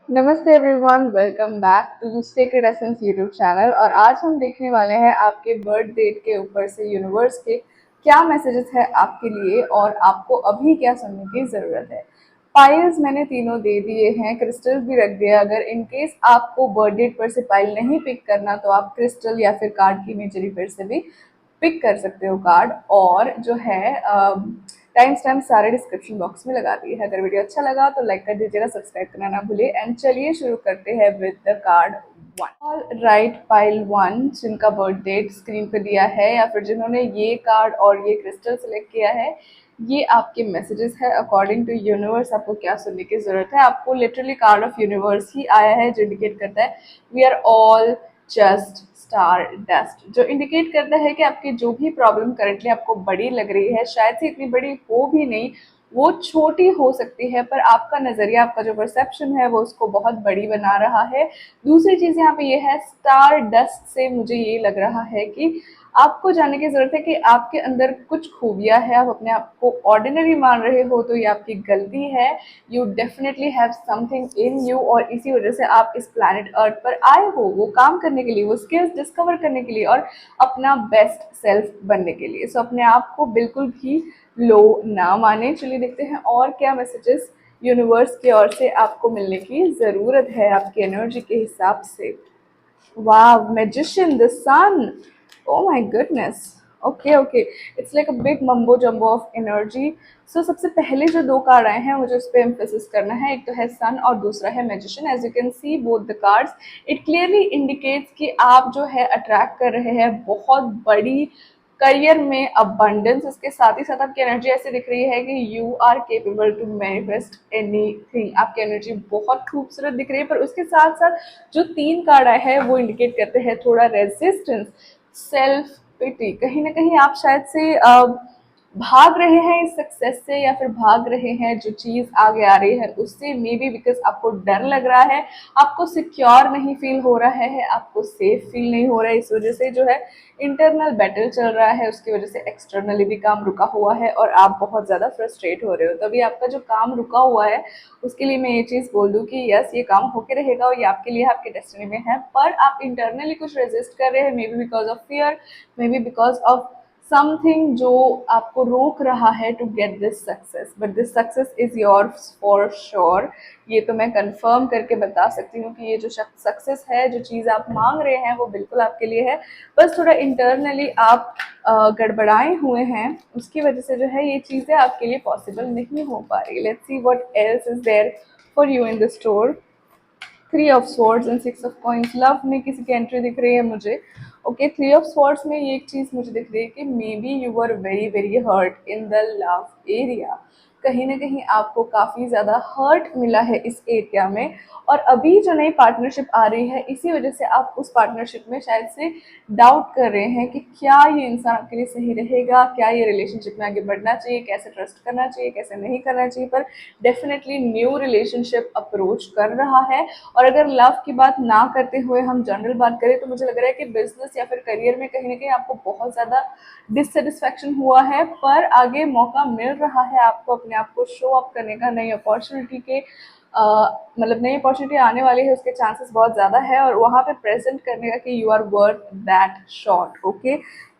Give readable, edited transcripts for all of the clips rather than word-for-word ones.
नमस्ते everyone, welcome back to secret essence YouTube channel. और आज हम देखने वाले हैं आपके बर्थ डेट के ऊपर से यूनिवर्स के क्या मैसेजेस है आपके लिए और आपको अभी क्या सुनने की ज़रूरत है। पाइल्स मैंने तीनों दे दिए हैं, क्रिस्टल भी रख दिया। अगर इन केस आपको बर्थ डेट पर से पाइल नहीं पिक करना तो आप क्रिस्टल या फिर कार्ड की इमेजरी पर से भी पिक कर सकते हो कार्ड। और जो है टाइम स्टैम्प सारे डिस्क्रिप्शन बॉक्स में लगा दिए है। अगर वीडियो अच्छा लगा तो लाइक कर दीजिएगा, सब्सक्राइब करना ना भूलिए। एंड चलिए शुरू करते हैं with the card one. All right, pile one जिनका बर्थ डेट स्क्रीन पे दिया है या फिर जिन्होंने ये कार्ड और ये क्रिस्टल सेलेक्ट किया है, ये आपके मैसेजेस है अकॉर्डिंग टू यूनिवर्स। आपको क्या सुनने की जरूरत है? आपको लिटरली कार्ड ऑफ यूनिवर्स ही आया है जो इंडिकेट करता है we are all just star dust, जो इंडिकेट करता है कि आपकी जो भी प्रॉब्लम करंटली आपको बड़ी लग रही है, शायद से इतनी बड़ी हो भी नहीं, वो छोटी हो सकती है, पर आपका नजरिया, आपका जो परसेप्शन है वो उसको बहुत बड़ी बना रहा है। दूसरी चीज यहाँ पे ये है, स्टार डस्ट से मुझे ये लग रहा है कि आपको जानने की जरूरत है कि आपके अंदर कुछ खूबियां है। आप अपने आप को ऑर्डिनरी मान रहे हो तो ये आपकी गलती है। You definitely have something in you, और इसी वजह से आप इस प्लैनेट अर्थ पर आए हो, वो काम करने के लिए, वो स्किल्स डिस्कवर करने के लिए और अपना बेस्ट सेल्फ बनने के लिए। सो अपने आप को बिल्कुल भी लो ना माने। चलिए देखते हैं और क्या मैसेजेस यूनिवर्स की ओर से आपको मिलने की जरूरत है आपकी एनर्जी के हिसाब से। Wow, magician, the sun. Oh my goodness. Okay, okay. It's like a big mumbo jumbo of energy. So सबसे पहले जो दो कार्ड आए हैं मुझे उस पर एम्फेसिस करना है। एक तो है सन और दूसरा है magician. As you can see both the cards, it clearly indicates कि आप जो है अट्रैक्ट कर रहे हैं बहुत बड़ी करियर में अबंडेंस। उसके साथ ही साथ आपकी एनर्जी ऐसे दिख रही है कि you are capable to manifest anything. आपकी एनर्जी बहुत खूबसूरत दिख रही है, पर उसके साथ साथ जो तीन कार्ड आए हैं वो इंडिकेट करते हैं थोड़ा रेजिस्टेंस, सेल्फ पिटी। कहीं ना कहीं आप शायद से भाग रहे हैं इस सक्सेस से, या फिर भाग रहे हैं जो चीज आगे आ रही है उससे, मे बी बिकॉज आपको डर लग रहा है, आपको सिक्योर नहीं फील हो रहा है, आपको सेफ फील नहीं हो रहा है। इस वजह से जो है इंटरनल बैटल चल रहा है, उसकी वजह से एक्सटर्नली भी काम रुका हुआ है और आप बहुत ज़्यादा फ्रस्ट्रेट हो रहे हो। तभी आपका जो काम रुका हुआ है उसके लिए मैं ये चीज़ बोल दूँ कि यस, ये काम होके रहेगा और ये आपके लिए, आपके डेस्टिनी में है, पर आप इंटरनली कुछ रेजिस्ट कर रहे हैं, may be because of fear, may be because of something जो आपको रोक रहा है to get this success. But this success is yours for sure. ये तो मैं कंफर्म करके बता सकती हूँ कि ये जो सक्सेस है, जो चीज़ आप मांग रहे हैं, वो बिल्कुल आपके लिए है। बस थोड़ा इंटरनली आप गड़बड़ाए हुए हैं, उसकी वजह से जो है ये चीज़ें आपके लिए पॉसिबल नहीं हो पा रही। Let's see what else is there for you in the store. Three of swords and six of coins. Love में किसी की एंट्री दिख रही है मुझे। ओके, थ्री ऑफ स्वॉर्ड्स में ये एक चीज मुझे दिख रही है कि may be you are very very hurt in the love area. कहीं ना कहीं आपको काफी ज्यादा हर्ट मिला है इस एरिया में, और अभी जो नई पार्टनरशिप आ रही है इसी वजह से आप उस पार्टनरशिप में शायद से डाउट कर रहे हैं कि क्या ये इंसान आपके लिए सही रहेगा, क्या ये रिलेशनशिप में आगे बढ़ना चाहिए, कैसे ट्रस्ट करना चाहिए, कैसे नहीं करना चाहिए। पर डेफिनेटली न्यू रिलेशनशिप अप्रोच कर रहा है। और अगर लव की बात ना करते हुए हम जनरल बात करें तो मुझे लग रहा है कि बिजनेस या फिर करियर में कहीं ना कहीं आपको बहुत ज़्यादा डिससेटिस्फैक्शन हुआ है, पर आगे मौका मिल रहा है आपको अपने आप को शो अप करने का। नई अपॉर्चुनिटी के मतलब नई अपॉर्चुनिटी आने वाली है, उसके चांसेस बहुत ज़्यादा है, और वहाँ पे प्रेजेंट करने का कि you are worth that shot. Okay,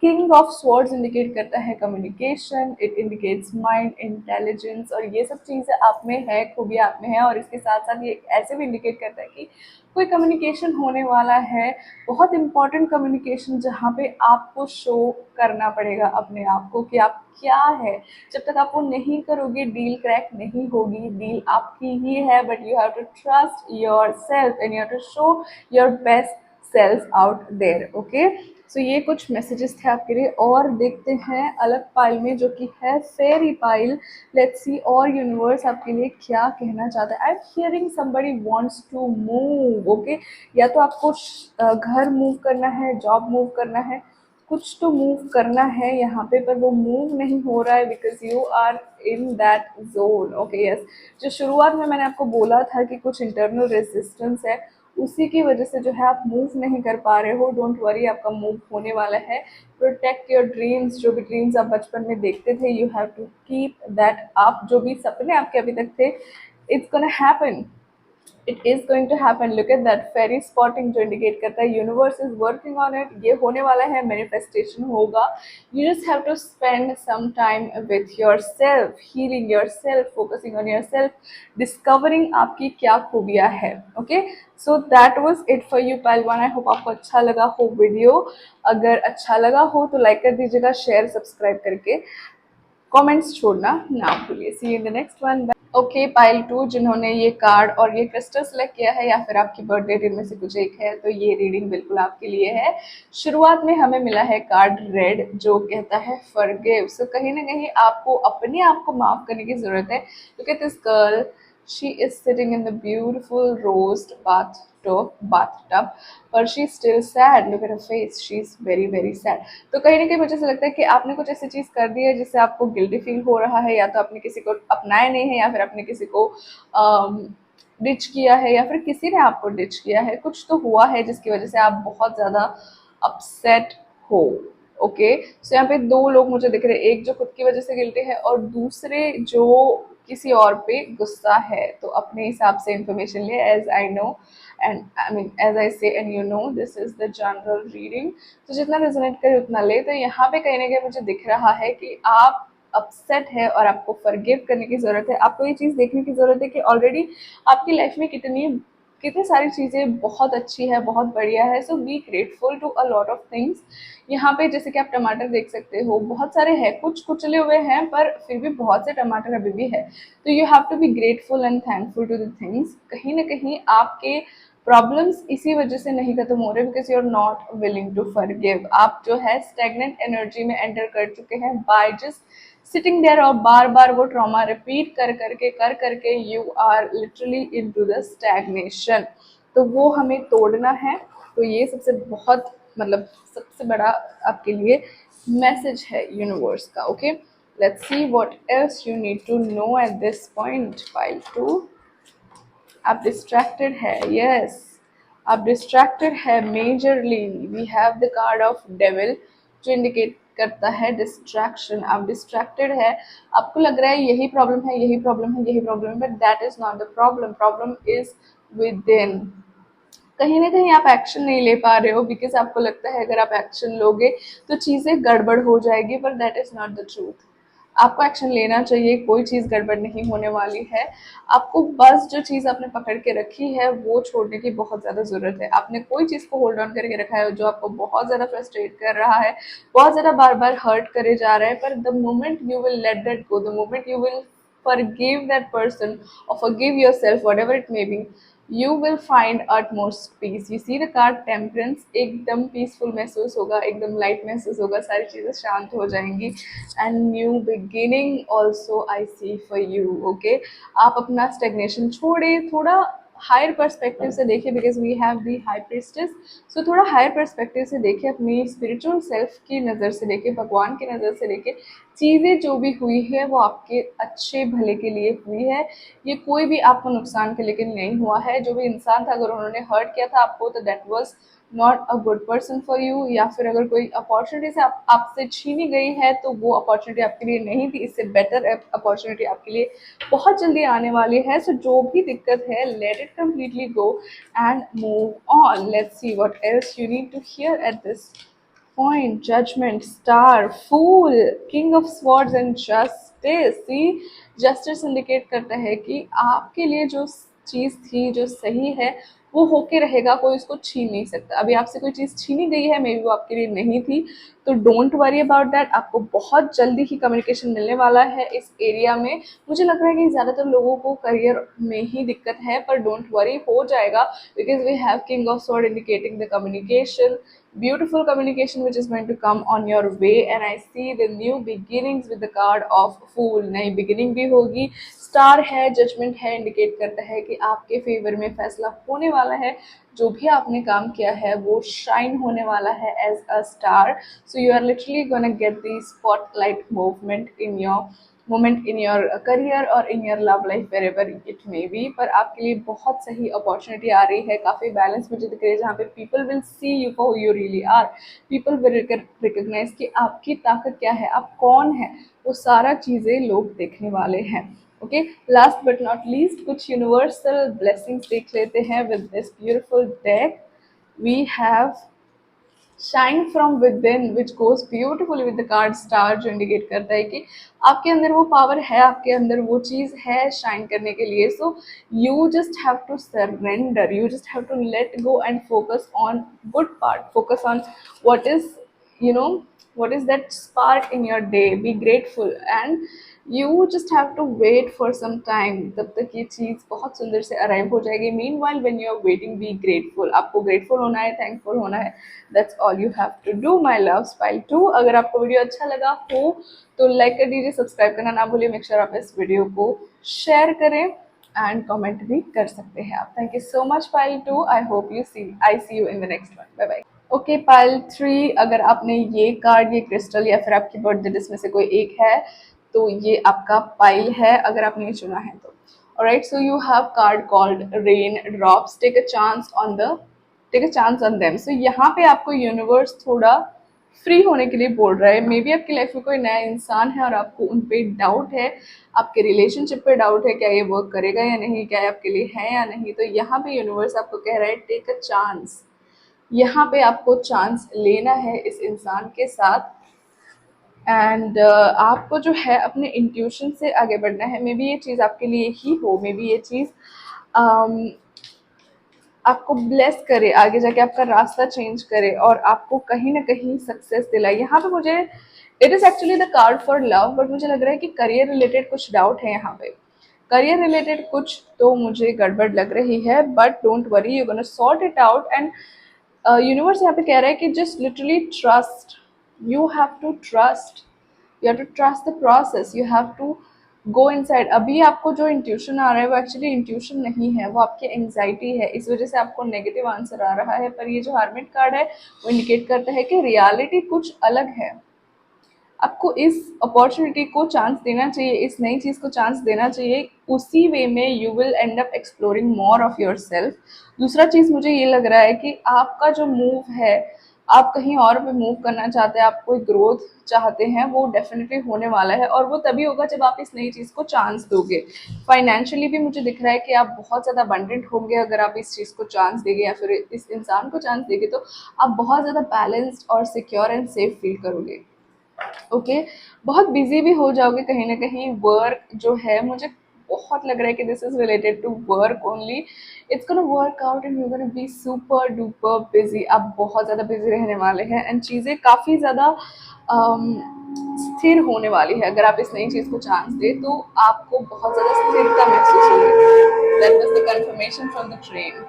king of swords indicate करता है communication, it indicates mind intelligence, और ये सब चीज़ें आप में है, खूबियाँ आप में है। और इसके साथ साथ ये ऐसे भी इंडिकेट करता है कि कोई कम्युनिकेशन होने वाला है, बहुत इंपॉर्टेंट कम्युनिकेशन, जहाँ पे आपको शो करना पड़ेगा अपने आप को कि आप क्या है। जब तक आप वो नहीं करोगे डील क्रैक नहीं होगी। डील आपकी ही है, but you have to trust yourself and you have to show your best self out there. Okay, so ये कुछ मैसेजेस थे आपके लिए। और देखते हैं अलग पाइल में जो कि है फेरी पाइल। लेट्स सी और यूनिवर्स आपके लिए क्या कहना चाहता है। I am hearing somebody wants to move. Okay, या तो आपको घर मूव करना है, जॉब मूव करना है, कुछ तो मूव करना है यहाँ पे, पर वो मूव नहीं हो रहा है because you are in that zone. Okay yes, जो शुरुआत में मैंने आपको बोला था कि कुछ इंटरनल रेजिस्टेंस है, उसी की वजह से जो है आप मूव नहीं कर पा रहे हो। डोंट वरी, आपका मूव होने वाला है। प्रोटेक्ट योर ड्रीम्स, जो भी ड्रीम्स आप बचपन में देखते थे, you have to keep that up. जो भी सपने आपके अभी तक थे, it's gonna happen. It is going to happen, look at that fairy spotting जो इंडिकेट करता है universe is working on it, ये होने वाला है, मैनिफेस्टेशन होगा। You just have to spend some time with yourself, healing yourself, focusing on yourself, discovering आपकी क्या खूबियाँ है। Okay, so that was it for you पहलवान। आई होप आपको अच्छा लगा हो वीडियो। अगर अच्छा लगा हो तो लाइक कर दीजिएगा, शेयर सब्सक्राइब करके कमेंट्स छोड़ना ना भूलिए। See you in the next one. Okay, pile 2 जिन्होंने ये कार्ड और ये क्रिस्टल सेलेक्ट किया है या फिर आपकी बर्थडे डेट में से कुछ एक है, तो ये रीडिंग बिल्कुल आपके लिए है। शुरुआत में हमें मिला है कार्ड रेड जो कहता है फॉरगिव। सो कहीं ना कहीं आपको अपने आप को माफ करने की जरूरत है। Look at this girl, she is sitting in the beautiful rose bathtub, but she's still sad. Look at her face, she's very very sad. तो कहीं ना कहीं मुझे ऐसा लगता है कि आपने कुछ ऐसी चीज कर दी है जिससे आपको गिल्टी फील हो रहा है, या तो आपने किसी को अपनाया नहीं है, या फिर आपने किसी को डिच किया है, या फिर किसी ने आपको डिच किया है। कुछ तो हुआ है जिसकी वजह से आप बहुत ज्यादा अपसेट हो। ओके, सो यहाँ पे दो लोग मुझे दिख रहे हैं, एक जो खुद की वजह से गिल्टी है और दूसरे जो किसी और पे गुस्सा है। तो अपने हिसाब से इंफॉर्मेशन ले, as I know and I mean as I say and you know this is the general reading. तो जितना रिजोनेट करे उतना ले। तो यहाँ पे कहीं ना कहीं मुझे दिख रहा है कि आप अपसेट है और आपको फॉरगिव करने की जरूरत है। आपको ये चीज देखने की जरूरत है कि ऑलरेडी आपकी लाइफ में कितनी सारी चीज़ें बहुत अच्छी है, बहुत बढ़िया है। So be grateful to a lot of things. यहाँ पे जैसे कि आप टमाटर देख सकते हो, बहुत सारे हैं, कुछ कुचले हुए हैं पर फिर भी बहुत से टमाटर अभी भी है। तो you have to be grateful and thankful to the things. कहीं ना कहीं आपके प्रॉब्लम्स इसी वजह से नहीं खत्म हो रहे because you are not willing to forgive. आप जो है स्टेगनेंट एनर्जी में एंटर कर चुके हैं बाय जस्ट सिटिंग देयर, और बार बार वो ट्रॉमा रिपीट कर करके you are literally into the stagnation. तो वो हमें तोड़ना है। तो ये सबसे बहुत मतलब सबसे बड़ा आपके लिए मैसेज है यूनिवर्स का। Okay, let's see what else you need to know at this point. Pile 2, आप डिस्ट्रैक्टेड है, यस आप डिस्ट्रैक्टेड है majorly. We have the card of devil जो इंडिकेट करता है डिस्ट्रैक्शन। आप डिस्ट्रैक्टेड है, आपको लग रहा है यही प्रॉब्लम है, यही प्रॉब्लम है, यही प्रॉब्लम है, but that is not the problem. Problem is with in. कहीं ना कहीं आप एक्शन नहीं ले पा रहे हो बिकॉज आपको लगता है अगर आप एक्शन लोगे तो चीज़ें गड़बड़ हो जाएगी, पर that is not the truth. आपको एक्शन लेना चाहिए, कोई चीज़ गड़बड़ नहीं होने वाली है। आपको बस जो चीज़ आपने पकड़ के रखी है वो छोड़ने की बहुत ज़्यादा ज़रूरत है। आपने कोई चीज़ को होल्ड ऑन करके रखा है जो आपको बहुत ज़्यादा फ्रस्ट्रेट कर रहा है, बहुत ज़्यादा बार बार हर्ट करे जा रहा है, पर the moment you will let that go, the moment you will forgive that person or forgive yourself, whatever it may be, you will find utmost peace. You see the card temperance, एकदम peaceful महसूस होगा, एकदम light महसूस होगा, सारी चीज़ें शांत हो जाएंगी। and new beginning also I see for you. okay, आप अपना stagnation छोड़े, थोड़ा हायर पर्सपेक्टिव से देखिए because we have the high priestess. So थोड़ा हायर पर्सपेक्टिव से देखिए, अपनी स्पिरिचुअल सेल्फ की नज़र से देखिए, भगवान की नज़र से देखिए। चीज़ें जो भी हुई है वो आपके अच्छे भले के लिए हुई है। ये कोई भी आपको नुकसान के लिए नहीं हुआ है। जो भी इंसान था अगर उन्होंने हर्ट किया था आपको तो that was not a good person for you. या फिर अगर कोई अपॉर्चुनिटी से आपसे छीनी गई है तो वो अपॉर्चुनिटी आपके लिए नहीं थी, इससे बेटर अपॉर्चुनिटी आपके लिए बहुत जल्दी आने वाली है। सो जो भी दिक्कत है let it completely go and move on. Let's see what else you need to hear at this point. Judgment, star, fool, king of swords and justice. See, justice indicate करता है कि आपके लिए जो चीज़ थी, जो सही है, वो होके रहेगा, कोई उसको छीन नहीं सकता। अभी आपसे कोई चीज़ छीनी गई है, मे बी वो आपके लिए नहीं थी, तो डोंट वरी अबाउट दैट। आपको बहुत जल्दी ही कम्युनिकेशन मिलने वाला है इस एरिया में। मुझे लग रहा है कि ज़्यादातर लोगों को करियर में ही दिक्कत है, पर डोंट वरी, हो जाएगा because we have king of sword indicating the communication, beautiful communication which is going to come on your way, and I see the new beginnings with the card of fool। नई beginning भी होगी। Star है, judgement है, indicate करता है कि आपके favour में फैसला होने वाला है। जो भी आपने काम किया है वो शाइन होने वाला है as a star. So you are literally gonna get the spotlight moment in your career और in your love life wherever it may be. पर आपके लिए बहुत सही अपॉर्चुनिटी आ रही है, काफ़ी बैलेंस मुझे दिख रही है, जहाँ पे people will see you for who you really are. People will recognize कि आपकी ताकत क्या है, आप कौन है, वो सारा चीज़ें लोग देखने वाले हैं। Okay, last but not least कुछ यूनिवर्सल ब्लेसिंग्स देख लेते हैं with this beautiful deck. We have shine from within which goes beautifully with the card star, जो इंडिकेट करता है कि आपके अंदर वो पावर है, आपके अंदर वो चीज़ है शाइन करने के लिए। So you just have to surrender, you just have to let go and focus on good part, focus on what is, you know, what is that spark in your day, be grateful and you just have to wait for some time, तब तक ये चीज़ बहुत सुंदर से arrive हो जाएगी। Meanwhile when you are waiting, be grateful, आपको grateful होना है, थैंकफुल होना है, that's all you have to do my love pile 2। अगर आपको वीडियो अच्छा लगा हो तो लाइक कर दीजिए, सब्सक्राइब करना ना भूलिए, मेक श्योर आप इस वीडियो को शेयर करें एंड कमेंट भी कर सकते हैं आप। Thank you so much pile 2, I hope you see, I see you in the next one, bye bye. Okay pile 3, अगर आपने ये कार्ड, ये क्रिस्टल या फिर आपकी बर्थडे लिस्ट में से कोई एक है तो ये आपका पाइल है, अगर आपने ये चुना है तो। Alright, so you have card called raindrops, take a chance on the, take a chance on them. So यहाँ पे आपको यूनिवर्स थोड़ा फ्री होने के लिए बोल रहा है। मे बी आपकी लाइफ में कोई नया इंसान है और आपको उन पे डाउट है, आपके रिलेशनशिप पे डाउट है, क्या ये वर्क करेगा या नहीं, क्या ये आपके लिए है या नहीं। तो यहाँ पे यूनिवर्स आपको कह रहा है टेक अ चांस, यहाँ पे आपको चांस लेना है इस इंसान के साथ एंड आपको जो है अपने इंट्यूशन से आगे बढ़ना है। मे बी ये चीज़ आपके लिए ही हो, मे बी ये चीज़ आपको ब्लेस करे, आगे जाके आपका रास्ता चेंज करे और आपको कहीं ना कहीं सक्सेस दिलाए। यहाँ पे मुझे, it is actually the card for love, but मुझे लग रहा है कि करियर रिलेटेड कुछ डाउट है यहाँ पे, करियर रिलेटेड कुछ तो मुझे गड़बड़ लग रही है, but don't worry, you gonna sort it out and universe यहाँ पे कह रहा है कि just literally trust, you have to trust, you have to trust the process, you have to go inside. अभी आपको जो इंट्यूशन आ रहा है वो एक्चुअली इंट्यूशन नहीं है, वो आपकी एंग्जाइटी है, इस वजह से आपको नेगेटिव आंसर आ रहा है। पर ये जो हार्मिट कार्ड है वो इंडिकेट करता है कि रियलिटी कुछ अलग है। आपको इस अपॉर्चुनिटी को चांस देना चाहिए, इस नई चीज़ को चांस देना चाहिए, उसी वे में you will and up exploring more of your self. दूसरा चीज़ मुझे ये लग रहा है कि आपका जो मूव है, आप कहीं और पे मूव करना चाहते हैं, आप कोई ग्रोथ चाहते हैं, वो डेफिनेटली होने वाला है और वो तभी होगा जब आप इस नई चीज़ को चांस दोगे। फाइनेंशियली भी मुझे दिख रहा है कि आप बहुत ज़्यादा अबंडेंट होंगे अगर आप इस चीज़ को चांस देंगे या फिर इस इंसान को चांस देंगे, तो आप बहुत ज़्यादा बैलेंस्ड और सिक्योर एंड सेफ फील करोगे। ओके, बहुत बिजी भी हो जाओगे कहीं ना कहीं। वर्क जो है, मुझे बहुत लग रहा है कि this is related to work only, it's gonna work out and you gonna be super duper busy. आप बहुत ज़्यादा बिजी रहने वाले हैं एंड चीज़ें काफ़ी ज़्यादा स्थिर होने वाली है। अगर आप इस नई चीज़ को चांस दें तो आपको बहुत ज़्यादा स्थिरता महसूस होगी। That was the confirmation from the train.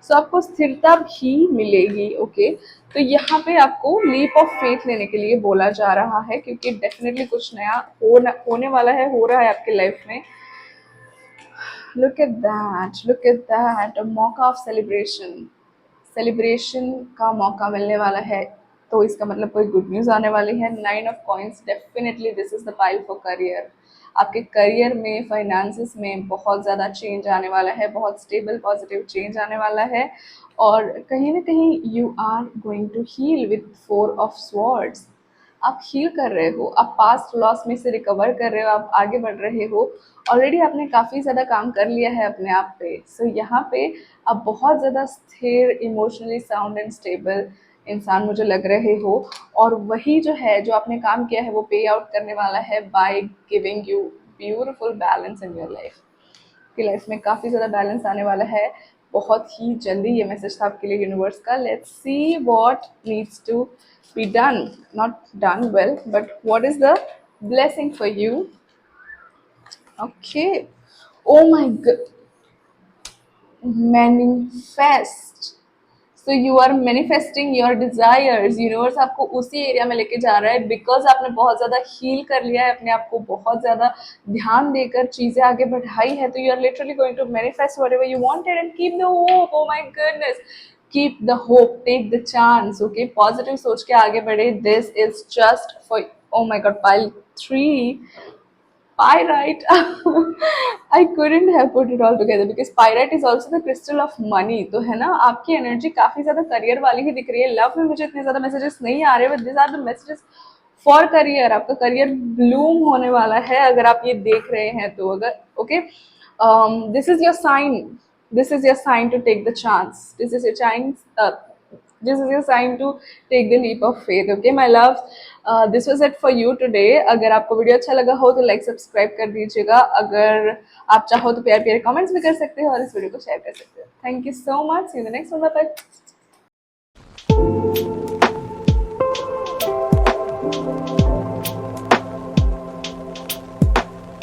So आपको स्थिरता भी मिलेगी। ओके, तो यहाँ पे आपको लीप ऑफ फेथ लेने के लिए बोला जा रहा है, क्योंकि डेफिनेटली कुछ नया होने वाला है, हो रहा है आपके लाइफ में। Look at that, look at that, a मौका ऑफ सेलिब्रेशन, सेलिब्रेशन का मौका मिलने वाला है, तो इसका मतलब कोई गुड न्यूज़ आने वाली है। 9 of coins, definitely this is the pile for career. आपके करियर में, फाइनेंसेस में बहुत ज़्यादा चेंज आने वाला है, बहुत स्टेबल पॉजिटिव चेंज आने वाला है और कहीं ना कहीं you are going to heal with 4 of swords. आप हील कर रहे हो, आप पास्ट लॉस में से रिकवर कर रहे हो, आप आगे बढ़ रहे हो। ऑलरेडी आपने काफ़ी ज़्यादा काम कर लिया है अपने आप पे। सो यहाँ पे आप बहुत ज़्यादा स्थिर, इमोशनली साउंड एंड स्टेबल इंसान मुझे लग रहे हो और वही जो है, जो आपने काम किया है, वो पे आउट करने वाला है by giving you beautiful balance in your life. आपकी लाइफ में काफ़ी ज़्यादा बैलेंस आने वाला है बहुत ही जल्दी। ये मैसेज था आपके लिए यूनिवर्स का। Let's see what needs to be done, not done well, but what is the blessing for you. Okay, oh my god, manifest. So you are manifesting your desires. Universe आपको उसी area में लेके जा रहा है because आपने बहुत ज़्यादा हील कर लिया है अपने आप को, बहुत ज़्यादा ध्यान देकर चीज़ें आगे बढ़ाई है। तो you are literally going to manifest whatever you wanted and keep the hope. Oh my goodness, keep the hope, take the chance. Okay, positive सोच के आगे बढ़े। This is just for, oh my god, pile 3, pyrite. I couldn't have put it all together because pyrite is also the crystal of money. तो है ना, आपकी energy काफी ज्यादा करियर वाली ही दिख रही है। लव में मुझे इतने ज्यादा मैसेजेस नहीं आ रहे, but this are the messages for career, आपका करियर ब्लूम होने वाला है अगर आप ये देख रहे हैं तो। अगर okay, this is your sign, this is your sign to take the chance, this is your chance, this is your sign to take the leap of faith. Okay my loves, this was it for you today. अगर आपको video अच्छा लगा हो तो like subscribe कर दीजिएगा, अगर आप चाहो तो प्यारे प्यारे कमेंट्स भी कर सकते हो और इस वीडियो को शेयर कर सकते हो। Thank you so much, see you in the next one, bye bye.